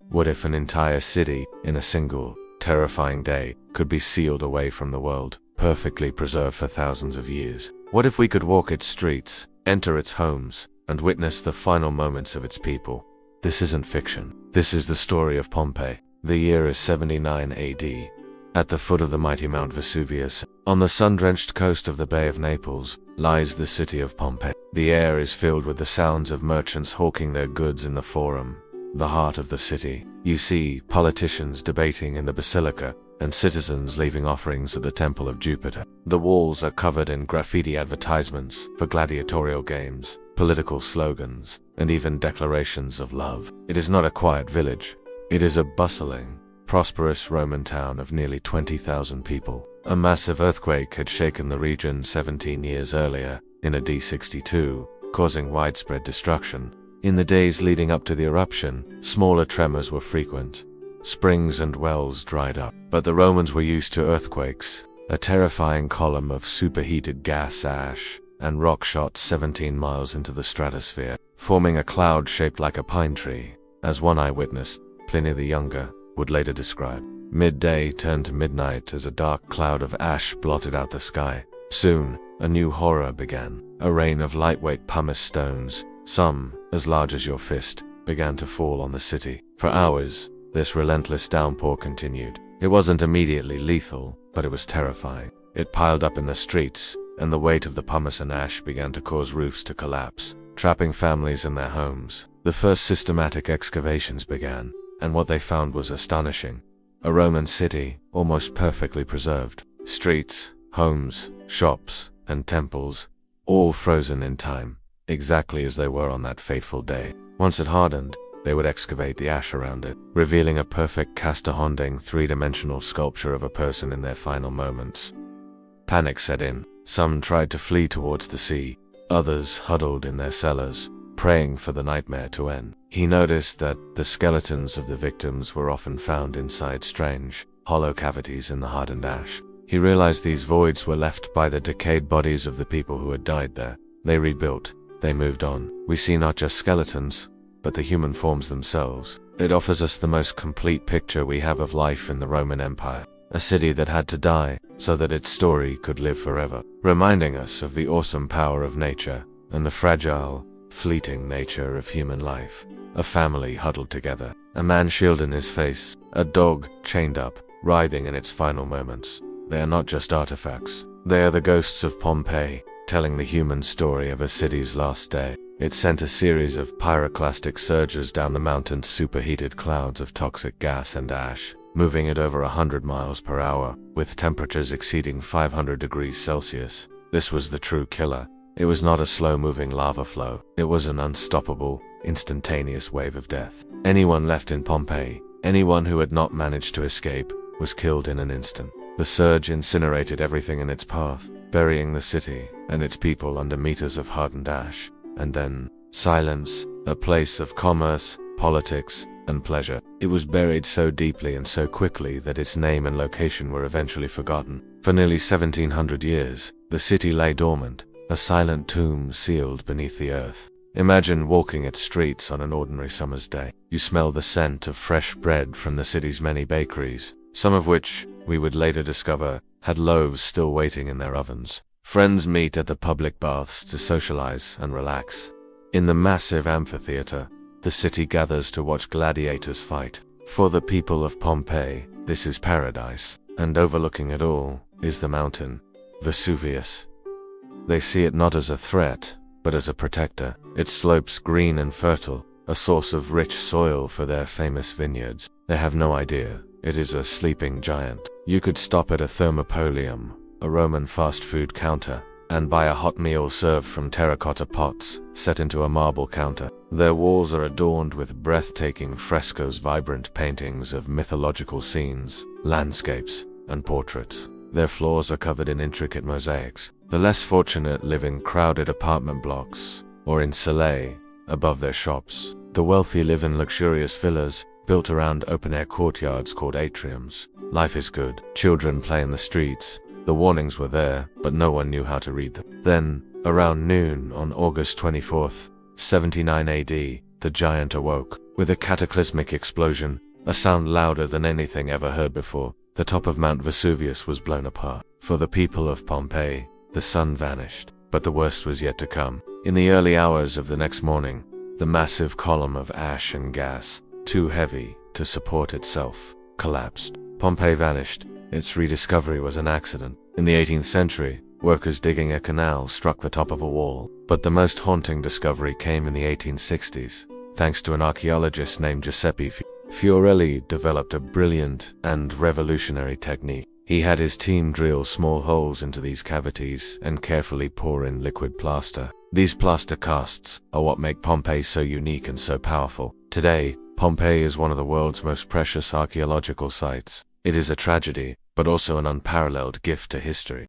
What if an entire city, in a single, terrifying day, could be sealed away from the world, perfectly preserved for thousands of years? What if we could walk its streets, enter its homes, and witness the final moments of its people? This isn't fiction. This is the story of Pompeii. The year is 79 AD. At the foot of the mighty Mount Vesuvius, on the sun-drenched coast of the Bay of Naples, lies the city of Pompeii. The air is filled with the sounds of merchants hawking their goods in the Forum, the heart of the city. You see politicians debating in the basilica, and citizens leaving offerings at the temple of Jupiter. The walls are covered in graffiti advertisements for gladiatorial games, political slogans, and even declarations of love. It is not a quiet village. It is a bustling, prosperous Roman town of nearly 20,000 people. A massive earthquake had shaken the region 17 years earlier, in AD 62, causing widespread destruction. In the days leading up to the eruption, smaller tremors were frequent. Springs and wells dried up. But the Romans were used to earthquakes. A terrifying column of superheated gas ash and rock shot 17 miles into the stratosphere, forming a cloud shaped like a pine tree, as one eyewitness, Pliny the Younger, would later describe. Midday turned to midnight as a dark cloud of ash blotted out the sky. Soon, a new horror began. A rain of lightweight pumice stones, some as large as your fist, began to fall on the city. For hours, this relentless downpour continued. It wasn't immediately lethal, but it was terrifying. It piled up in the streets, and the weight of the pumice and ash began to cause roofs to collapse, trapping families in their homes. The first systematic excavations began, and what they found was astonishing. A Roman city, almost perfectly preserved. Streets, homes, shops, and temples, all frozen in time, exactly as they were on that fateful day. Once it hardened, they would excavate the ash around it, revealing a perfect Castahonding three-dimensional sculpture of a person in their final moments. Panic set in. Some tried to flee towards the sea. Others huddled in their cellars, praying for the nightmare to end. He noticed that the skeletons of the victims were often found inside strange, hollow cavities in the hardened ash. He realized these voids were left by the decayed bodies of the people who had died there. They rebuilt. They moved on. We see not just skeletons, but the human forms themselves. It offers us the most complete picture we have of life in the Roman Empire. A city that had to die so that its story could live forever, reminding us of the awesome power of nature and the fragile, fleeting nature of human life. A family huddled together, a man shielded in his face, a dog chained up, writhing in its final moments. They are not just artifacts. They are the ghosts of Pompeii, telling the human story of a city's last day. It sent a series of pyroclastic surges down the mountain's superheated clouds of toxic gas and ash, moving at over 100 miles per hour, with temperatures exceeding 500 degrees Celsius. This was the true killer. It was not a slow-moving lava flow. It was an unstoppable, instantaneous wave of death. Anyone left in Pompeii, anyone who had not managed to escape, was killed in an instant. The surge incinerated everything in its path, burying the city and its people under meters of hardened ash. And then, silence, a place of commerce, politics, and pleasure. It was buried so deeply and so quickly that its name and location were eventually forgotten. For nearly 1700 years, the city lay dormant, a silent tomb sealed beneath the earth. Imagine walking its streets on an ordinary summer's day. You smell the scent of fresh bread from the city's many bakeries, some of which, we would later discover, had loaves still waiting in their ovens. Friends meet at the public baths to socialize and relax. In the massive amphitheater, the city gathers to watch gladiators fight. For the people of Pompeii, this is paradise, and overlooking it all is the mountain, Vesuvius. They see it not as a threat, but as a protector. Its slopes green and fertile, a source of rich soil for their famous vineyards. They have no idea. It is a sleeping giant. You could stop at a thermopolium, a Roman fast food counter, and buy a hot meal served from terracotta pots set into a marble counter. Their walls are adorned with breathtaking frescoes, vibrant paintings of mythological scenes, landscapes, and portraits. Their floors are covered in intricate mosaics. The less fortunate live in crowded apartment blocks, or in cellars, above their shops. The wealthy live in luxurious villas, built around open-air courtyards called atriums. Life is good. Children play in the streets. The warnings were there, but no one knew how to read them. Then, around noon on August 24th, 79 AD, the giant awoke. With a cataclysmic explosion, a sound louder than anything ever heard before, the top of Mount Vesuvius was blown apart. For the people of Pompeii, the sun vanished, but the worst was yet to come. In the early hours of the next morning, the massive column of ash and gas, too heavy to support itself, collapsed. Pompeii vanished. Its rediscovery was an accident. In the 18th century, workers digging a canal struck the top of a wall. But the most haunting discovery came in the 1860s, thanks to an archaeologist named Giuseppe Fiorelli developed a brilliant and revolutionary technique. He had his team drill small holes into these cavities and carefully pour in liquid plaster. These plaster casts are what make Pompeii so unique and so powerful. Today, Pompeii is one of the world's most precious archaeological sites. It is a tragedy, but also an unparalleled gift to history.